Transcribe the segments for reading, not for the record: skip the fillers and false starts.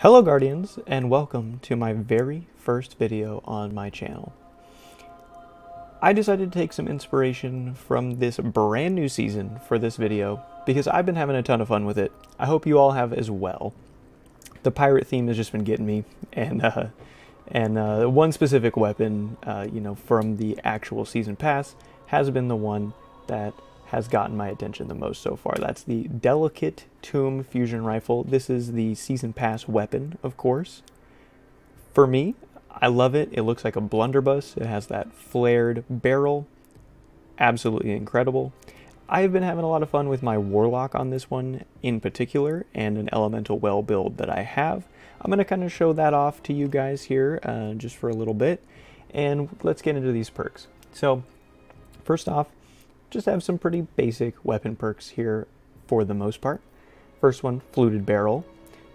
Hello Guardians, and welcome to my very first video on my channel. I decided to take some inspiration from this brand new season for this video because I've been having a ton of fun with it. I hope you all have as well. The pirate theme has just been getting me, and one specific weapon, from the actual season pass has been the one that has gotten my attention the most so far. That's the Delicate Tomb Fusion Rifle. This is the season pass weapon, of course. For me, I love it. It looks like a blunderbuss. It has that flared barrel. Absolutely incredible. I've been having a lot of fun with my Warlock on this one in particular, and an Elemental Well build that I have. I'm going to kind of show that off to you guys here just for a little bit, and let's get into these perks. So, first off, just have some pretty basic weapon perks here for the most part. First one, Fluted Barrel.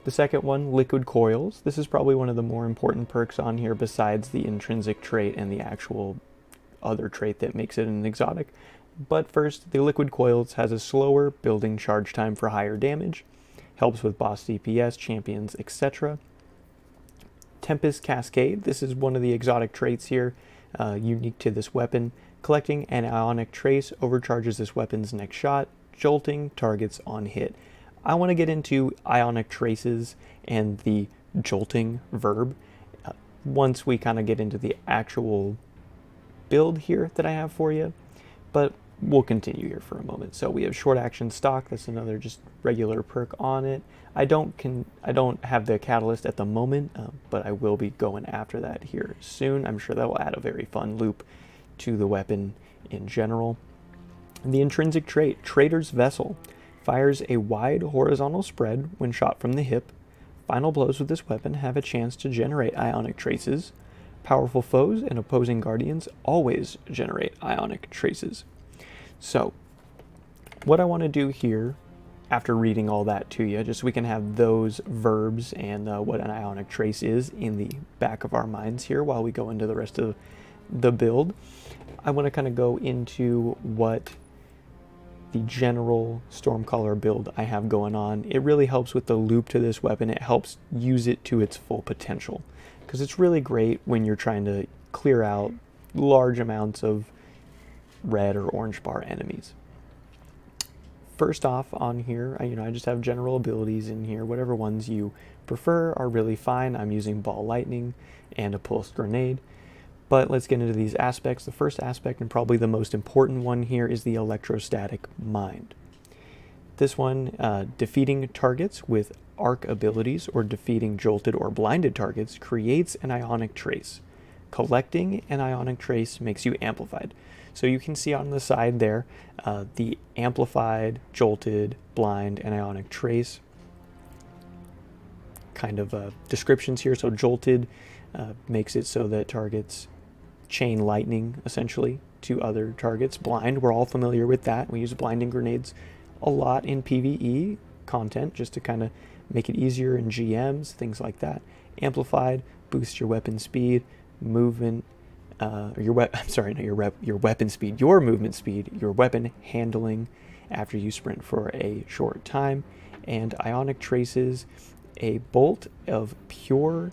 The second one, Liquid Coils. This is probably one of the more important perks on here besides the intrinsic trait and the actual other trait that makes it an exotic. But first, the Liquid Coils has a slower building charge time for higher damage, helps with boss DPS, champions, etc. Tempest Cascade. This is one of the exotic traits here, unique to this weapon. Collecting an Ionic Trace overcharges this weapon's next shot, jolting targets on hit. I want to get into Ionic Traces and the jolting verb once we kind of get into the actual build here that I have for you, but we'll continue here for a moment. So we have Short Action Stock. That's another just regular perk on it. I don't have the Catalyst at the moment, but I will be going after that here soon. I'm sure that will add a very fun loop to the weapon in general. The intrinsic trait, Trader's Vessel, fires a wide horizontal spread when shot from the hip. Final blows with this weapon have a chance to generate Ionic Traces. Powerful foes and opposing guardians always generate Ionic Traces. So, what I want to do here, after reading all that to you, just so we can have those verbs and what an Ionic Trace is in the back of our minds here while we go into the rest of the build, I want to kind of go into what the general Stormcaller build I have going on. It really helps with the loop to this weapon. It helps use it to its full potential, because it's really great when you're trying to clear out large amounts of red or orange bar enemies. First off on here, I just have general abilities in here. Whatever ones you prefer are really fine. I'm using Ball Lightning and a Pulse Grenade. But let's get into these aspects. The first aspect, and probably the most important one here, is the Electrostatic Mind. This one, defeating targets with arc abilities or defeating jolted or blinded targets creates an Ionic Trace. Collecting an Ionic Trace makes you amplified. So you can see on the side there, the amplified, jolted, blind, and Ionic Trace kind of descriptions here. So jolted makes it so that targets chain lightning essentially to other targets. Blind, we're all familiar with that. We use blinding grenades a lot in PvE content just to kind of make it easier in GMs, things like that. Amplified boosts your weapon speed, movement, your weapon speed, your movement speed, your weapon handling after you sprint for a short time. And Ionic Traces, a bolt of pure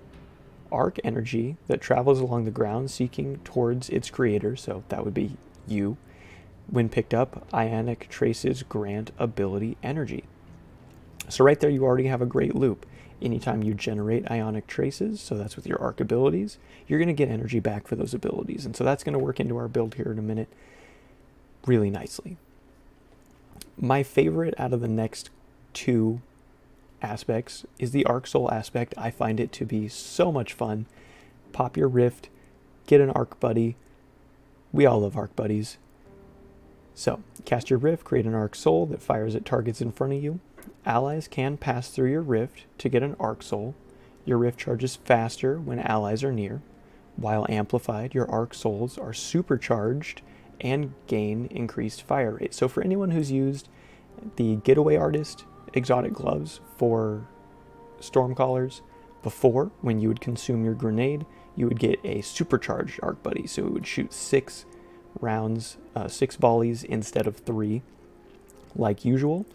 arc energy that travels along the ground seeking towards its creator, so that would be you. When picked up, Ionic Traces grant ability energy. So right there you already have a great loop. Anytime you generate Ionic Traces, so that's with your arc abilities, you're going to get energy back for those abilities, and so that's going to work into our build here in a minute really nicely. My favorite out of the next two aspects is the Arc Soul aspect. I find it to be so much fun. Pop your Rift, get an Arc Buddy. We all love Arc Buddies. So, cast your Rift, create an Arc Soul that fires at targets in front of you. Allies can pass through your Rift to get an Arc Soul. Your Rift charges faster when allies are near. While amplified, your Arc Souls are supercharged and gain increased fire rate. So for anyone who's used the Getaway Artist exotic gloves for Stormcallers before, when you would consume your grenade, you would get a supercharged Arc Buddy. So it would shoot 6 rounds, 6 volleys instead of 3 like usual.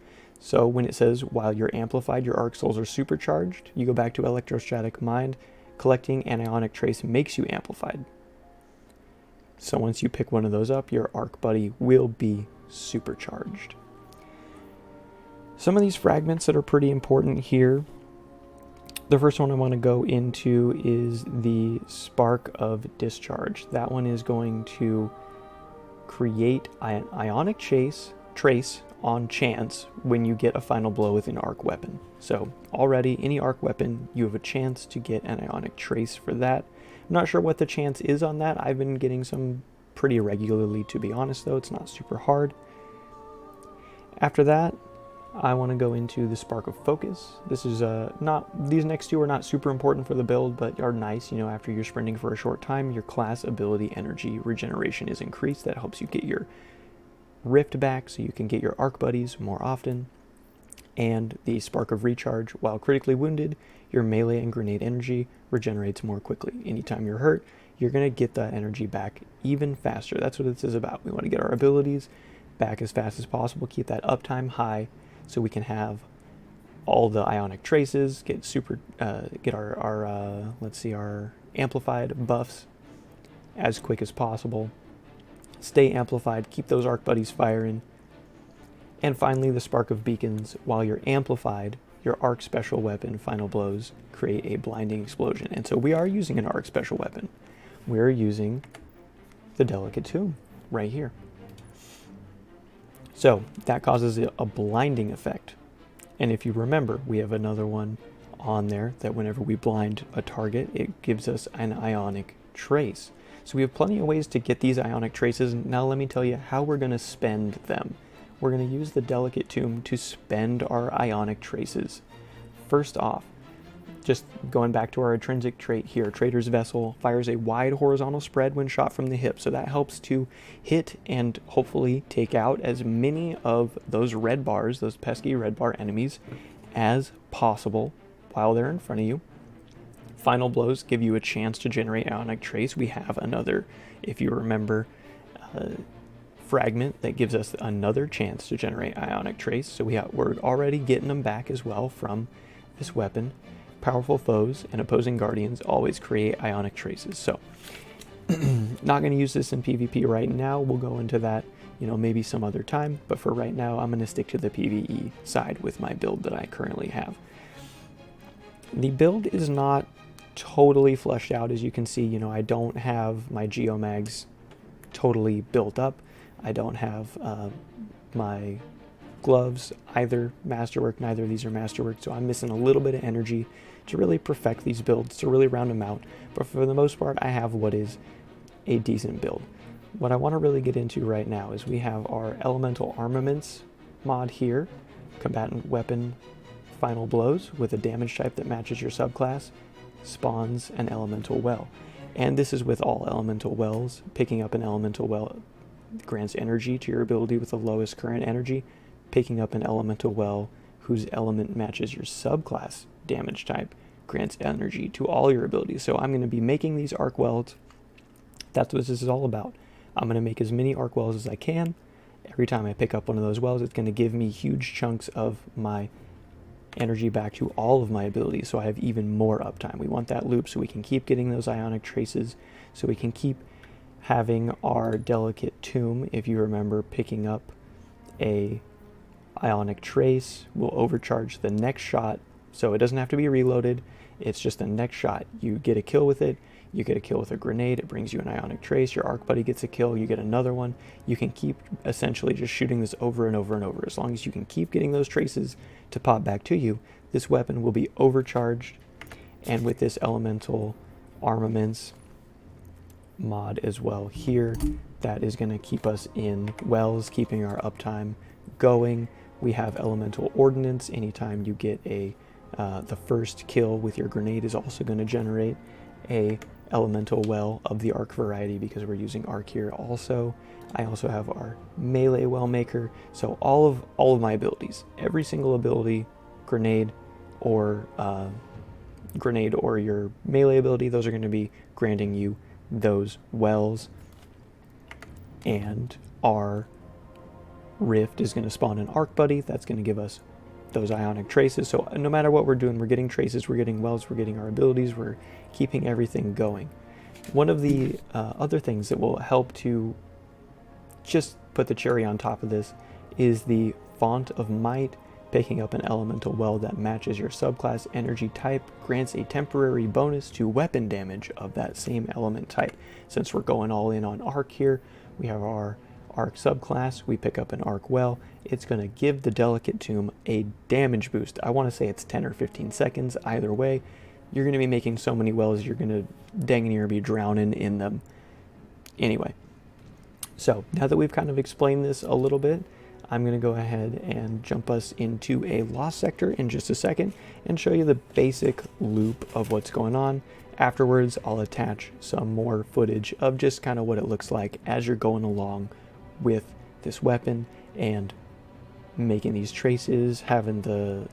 So when it says, while you're amplified, your arc souls are supercharged, you go back to Electrostatic Mind. Collecting an Ionic Trace makes you amplified. So once you pick one of those up, your arc buddy will be supercharged. Some of these fragments that are pretty important here. The first one I want to go into is the Spark of Discharge. That one is going to create an Ionic Trace on chance when you get a final blow with an arc weapon. So already, any arc weapon, you have a chance to get an Ionic Trace for that. I'm not sure what the chance is on that. I've been getting some pretty regularly, to be honest, though. It's not super hard. After that, I want to go into the Spark of Focus. This is these next two are not super important for the build, but are nice. You know, after you're sprinting for a short time, your class ability energy regeneration is increased. That helps you get your Rift back so you can get your arc buddies more often. And the Spark of Recharge, while critically wounded, your melee and grenade energy regenerates more quickly. Anytime you're hurt, you're going to get that energy back even faster. That's what this is about. We want to get our abilities back as fast as possible, keep that uptime high so we can have all the Ionic Traces, get our amplified buffs as quick as possible. Stay amplified, keep those arc buddies firing. And finally, the Spark of Beacons. While you're amplified, your arc special weapon final blows create a blinding explosion. And so we are using an arc special weapon. We're using the Delicate Tomb right here. So that causes a blinding effect. And if you remember, we have another one on there that whenever we blind a target, it gives us an Ionic Trace. So we have plenty of ways to get these Ionic Traces. Now let me tell you how we're going to spend them. We're going to use the Delicate Tomb to spend our Ionic Traces. First off, just going back to our intrinsic trait here, Trader's Vessel fires a wide horizontal spread when shot from the hip. So that helps to hit and hopefully take out as many of those red bars, those pesky red bar enemies, as possible while they're in front of you. Final blows give you a chance to generate Ionic Trace. We have another, if you remember, fragment that gives us another chance to generate Ionic Trace. So we're already getting them back as well from this weapon. Powerful foes and opposing guardians always create Ionic Traces. So not going to use this in PvP right now. We'll go into that, maybe some other time. But for right now, I'm going to stick to the PvE side with my build that I currently have. The build is not totally fleshed out, as you can see. I don't have my geomags totally built up. I don't have my gloves either masterwork. Neither of these are masterwork, so I'm missing a little bit of energy to really perfect these builds, to really round them out. But for the most part, I have what is a decent build. What I want to really get into right now is we have our Elemental Armaments mod here, combatant weapon final blows with a damage type that matches your subclass, spawns an elemental well. And this is with all elemental wells. Picking up an elemental well grants energy to your ability with the lowest current energy. Picking up an elemental well whose element matches your subclass damage type grants energy to all your abilities. So I'm going to be making these arc wells. That's what this is all about. I'm going to make as many arc wells as I can. Every time I pick up one of those wells, it's going to give me huge chunks of my energy back to all of my abilities, so I have even more uptime. We want that loop so we can keep getting those Ionic Traces, so we can keep having our Delicate Tomb. If you remember, picking up a Ionic Trace will overcharge the next shot, so it doesn't have to be reloaded. It's just the next shot. You get a kill with it. You get a kill with a grenade, it brings you an Ionic Trace. Your arc buddy gets a kill, you get another one. You can keep essentially just shooting this over and over and over. As long as you can keep getting those traces to pop back to you, this weapon will be overcharged. And with this Elemental Armaments mod as well here, that is going to keep us in wells, keeping our uptime going. We have Elemental Ordnance. Anytime you get the first kill with your grenade is also going to generate a elemental well of the arc variety, because we're using arc here also. I also have our melee well maker. So all of my abilities, every single ability, grenade or your melee ability, those are going to be granting you those wells. And our Rift is going to spawn an arc buddy. That's going to give us those Ionic Traces. So no matter what we're doing, we're getting traces, we're getting wells, we're getting our abilities, we're keeping everything going. One of the other things that will help to just put the cherry on top of this is the Font of Might. Picking up an elemental well that matches your subclass energy type grants a temporary bonus to weapon damage of that same element type. Since we're going all in on arc here, we have our arc subclass, we pick up an arc well, it's going to give the Delicate Tomb a damage boost. I want to say it's 10 or 15 seconds, either way. You're going to be making so many wells, you're going to dang near be drowning in them. Anyway, so now that we've kind of explained this a little bit, I'm going to go ahead and jump us into a lost sector in just a second and show you the basic loop of what's going on. Afterwards, I'll attach some more footage of just kind of what it looks like as you're going along with this weapon and making these traces, having the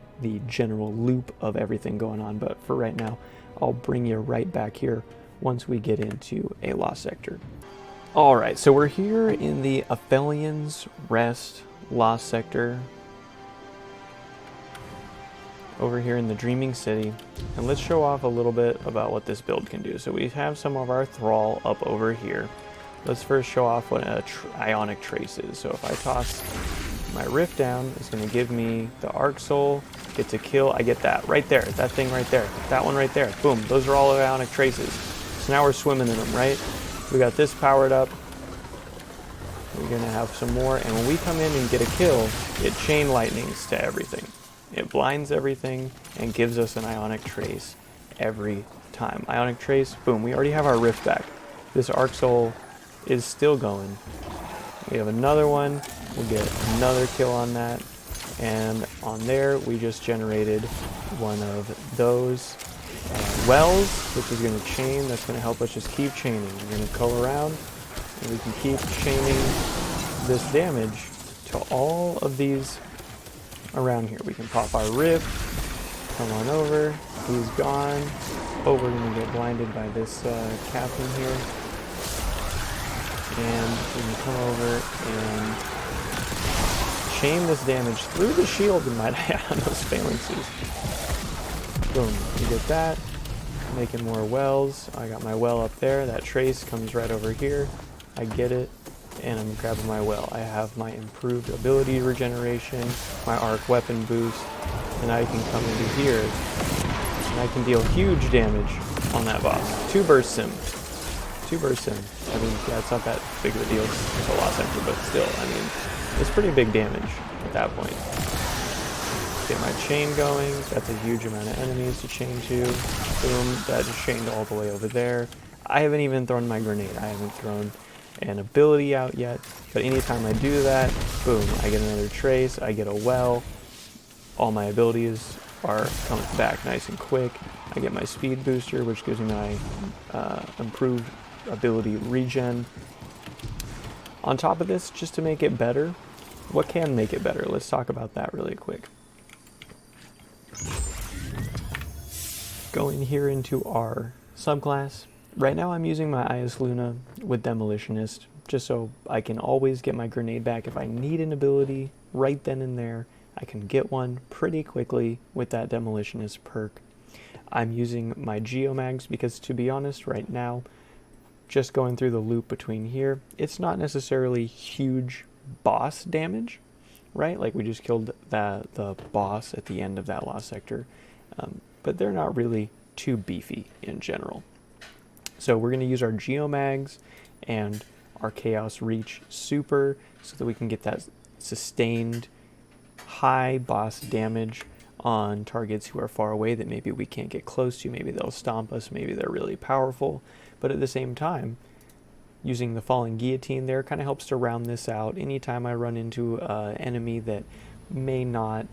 general loop of everything going on. But for right now, I'll bring you right back here once we get into a lost sector. All right, so we're here in the Aphelions Rest lost sector over here in the Dreaming City, and let's show off a little bit about what this build can do. So we have some of our Thrall up over here. Let's first show off what Ionic Trace is. So if I toss my Rift down, it's going to give me the Arc Soul, gets a kill, I get that right there, that thing right there, that one right there, boom, those are all Ionic Traces. So now we're swimming in them, right? We got this powered up. We're going to have some more, and when we come in and get a kill, it chain lightnings to everything. It blinds everything and gives us an Ionic Trace every time. Ionic Trace, boom, we already have our Rift back. This Arc Soul is still going. We have another one, we'll get another kill on that, and on there we just generated one of those wells, which is going to chain. That's going to help us just keep chaining. We're going to go around and we can keep chaining this damage to all of these around here. We can pop our Rift, come on over, he's gone. Oh, we're going to get blinded by this captain here. And we can come over and chain this damage through the shield and might add on those phalanxes. Boom, you get that. Making more wells. I got my well up there. That trace comes right over here. I get it, and I'm grabbing my well. I have my improved ability regeneration, my arc weapon boost, and I can come into here, and I can deal huge damage on that boss. 2 burst sim. I mean, yeah, it's not that big of a deal. It's a lost sector, but still, I mean, it's pretty big damage at that point. Get my chain going. That's a huge amount of enemies to chain to. Boom, that just chained all the way over there. I haven't even thrown my grenade. I haven't thrown an ability out yet, but anytime I do that, boom, I get another trace, I get a well, all my abilities are coming back nice and quick. I get my speed booster, which gives me my improved ability regen. On top of this, just to make it better, what can make it better? Let's talk about that really quick. Going here into our subclass. Right now I'm using my Ias Luna with Demolitionist, just so I can always get my grenade back. If I need an ability right then and there, I can get one pretty quickly with that Demolitionist perk. I'm using my Geomags because, to be honest, right now, just going through the loop between here, it's not necessarily huge boss damage, right? Like we just killed the boss at the end of that lost sector, but they're not really too beefy in general. So we're going to use our Geomags and our Chaos Reach Super so that we can get that sustained high boss damage on targets who are far away that maybe we can't get close to. Maybe they'll stomp us, maybe they're really powerful. But at the same time, using the Falling Guillotine there kind of helps to round this out. Anytime I run into an enemy that may not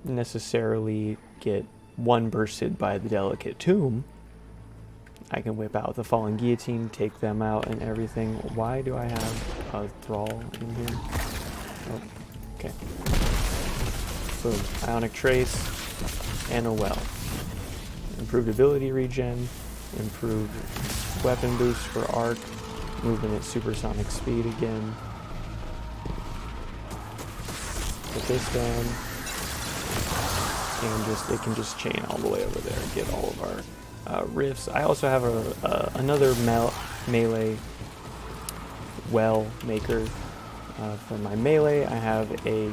necessarily get one bursted by the Delicate Tomb, I can whip out the Fallen Guillotine, take them out and everything. Why do I have a Thrall in here? Oh, okay. Boom. Ionic Trace and a well. Improved ability regen, improved weapon boost for arc, movement at supersonic speed again. Put this down. and it can just chain all the way over there and get all of our rifts. I also have another melee well maker for my melee. I have a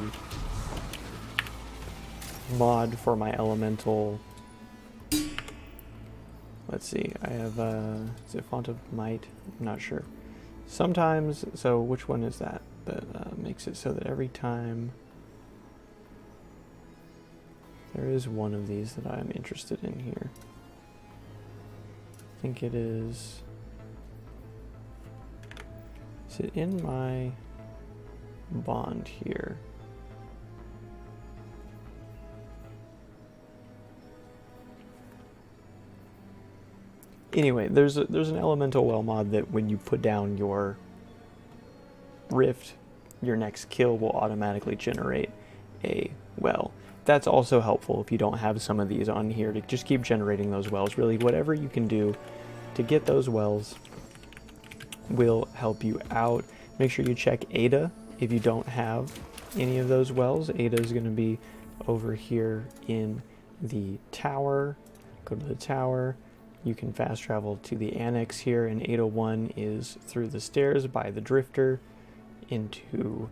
mod for my elemental. Let's see, I have is it Font of Might? I'm not sure. Sometimes, so which one is that? That makes it so that every time there is one of these that I'm interested in here. I think it is. Is it in my bond here? Anyway, there's an elemental well mod that when you put down your rift, your next kill will automatically generate a well. That's also helpful if you don't have some of these on here, to just keep generating those wells. Really, whatever you can do to get those wells will help you out. Make sure you check Ada if you don't have any of those wells. Ada is going to be over here in the tower. Go to the tower. You can fast travel to the annex here, and 801 is through the stairs by the drifter into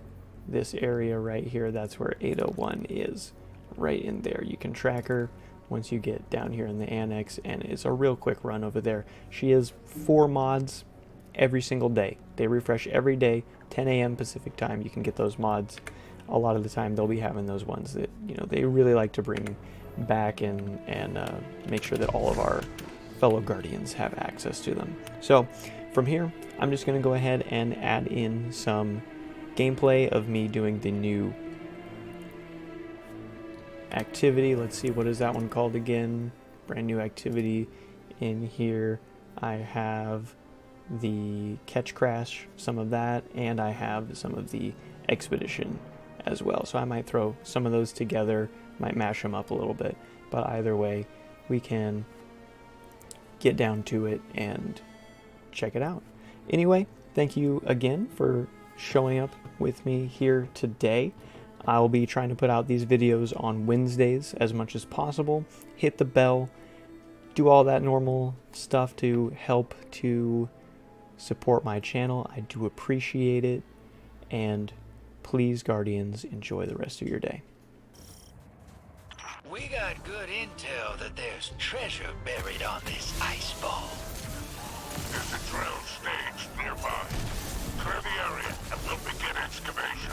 this area right here. That's where 801 is, right in there. You can track her once you get down here in the annex, and it's a real quick run over there. She has 4 mods every single day. They refresh every day, 10 a.m. Pacific time. You can get those mods. A lot of the time they'll be having those ones that, you know, they really like to bring back and make sure that all of our fellow guardians have access to them. So from here, I'm just going to go ahead and add in some gameplay of me doing the new activity. Let's see, what is that one called again? Brand new activity in here. I have the catch crash, some of that, and I have some of the expedition as well. So I might throw some of those together, might mash them up a little bit, but either way, we can get down to it and check it out. Anyway, thank you again for showing up with me here today. I'll be trying to put out these videos on Wednesdays as much as possible. Hit the bell, do all that normal stuff to help to support my channel. I do appreciate it, and please, Guardians, enjoy the rest of your day. We got good intel that there's treasure buried on this ice ball. There's a drill stage nearby. Clear the area and we'll begin excavation.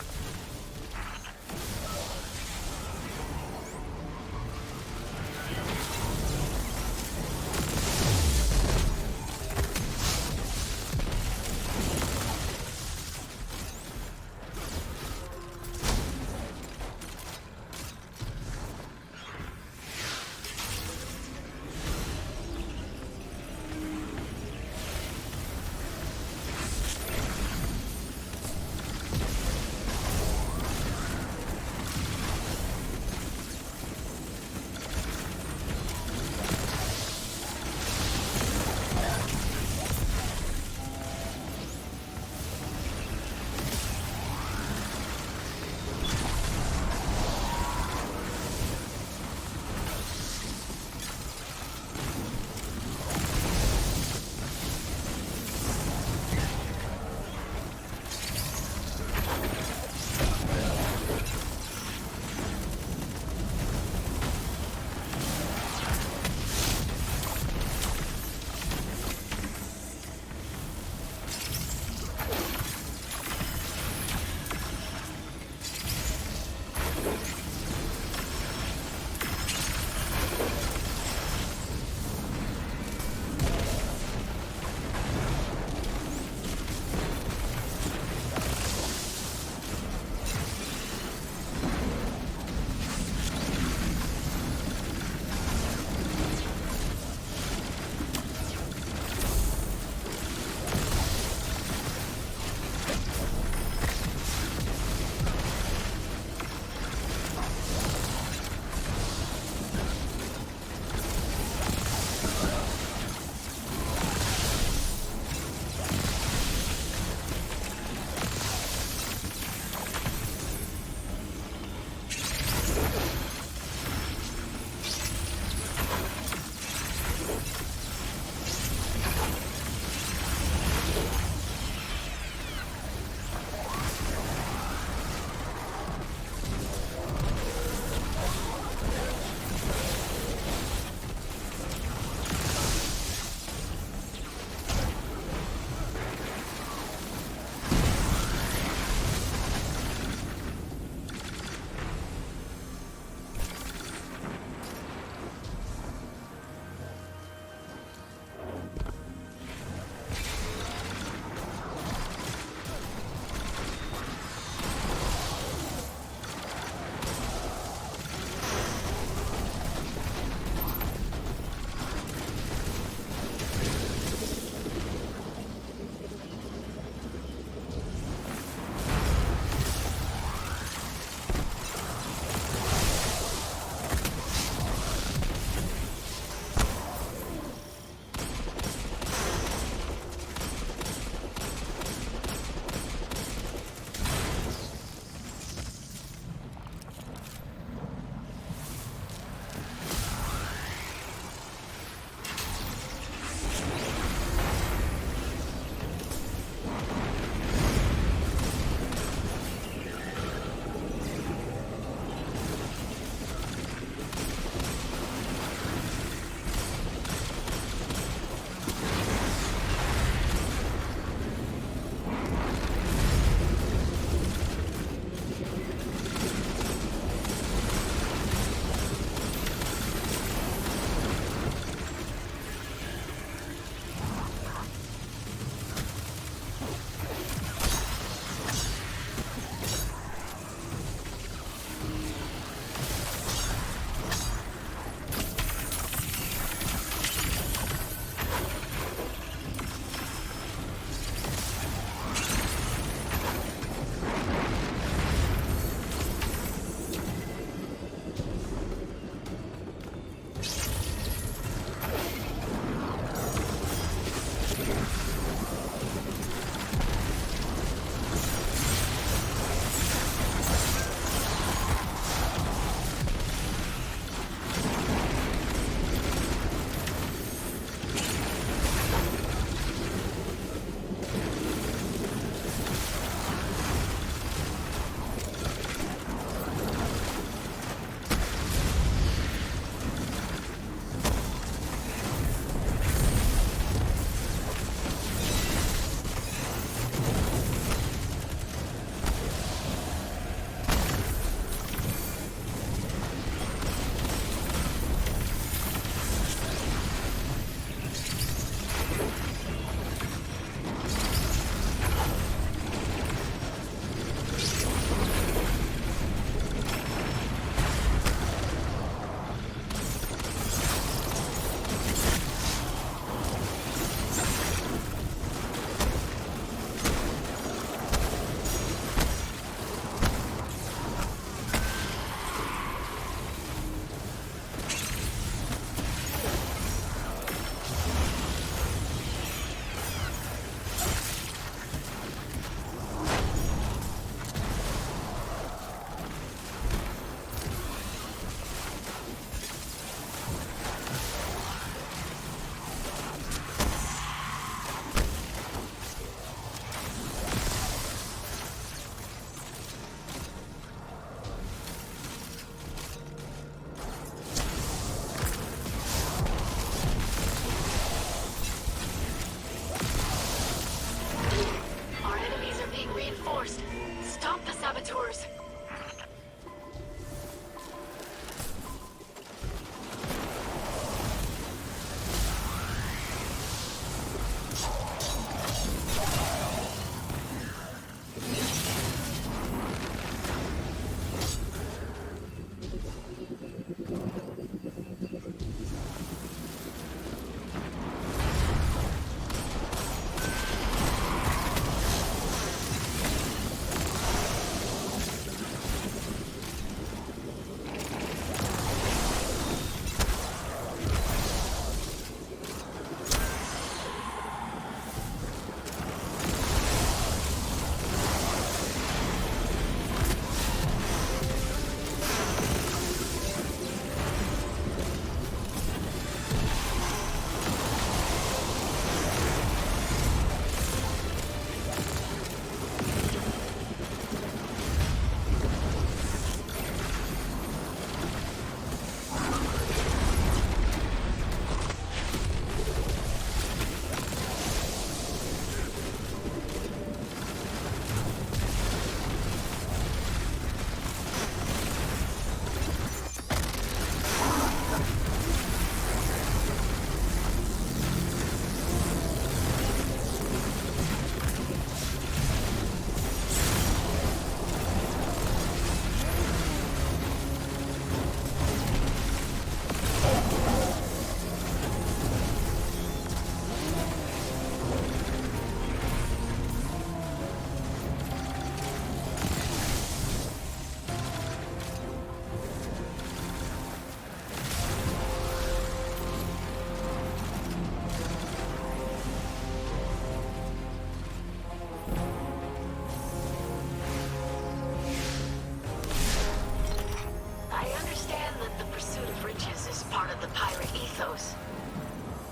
part of the pirate ethos.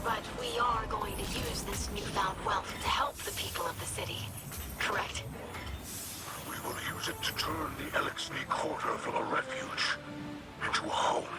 But we are going to use this newfound wealth to help the people of the city, correct? We will use it to turn the Elixir Quarter from a refuge into a home.